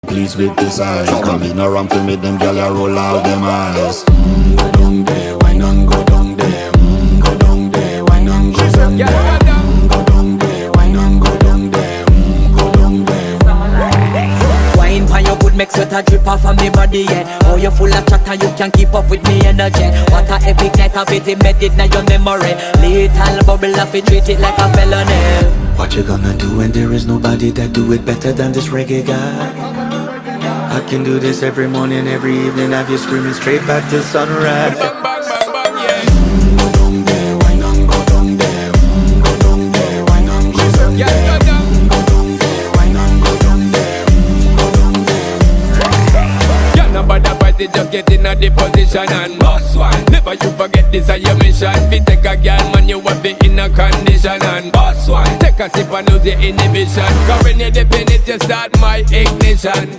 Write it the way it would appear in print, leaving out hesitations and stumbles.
pleased with the size. Coming around to make them gyal a roll out them eyes. Go down there, wine and go down there. Go down there, wine and go down there. Go down there, wine and go down there. Go down there. Wine pan your good make sweat a drip off of me body, yeah. Oh, you full of chatter, you can keep up with me energy. What a epic night of it, embedded in your memory. Little bubble of it, treat it like a felony. What you gonna do when there is nobody that do it better than this reggae guy? I can do this every morning, every evening, have you screaming straight back to sunrise. Go down there, wine and go down there. Go down there, wine and go down there. Go down there, wine and go down there. Go down there. Can't nobody fight it, just get in a the position and boss one. Never you forget this is your mission. Fi take a girl, man, you have it in a condition and boss one. Take a sip and lose your inhibition. Cause when you dip in it, you start my ignition.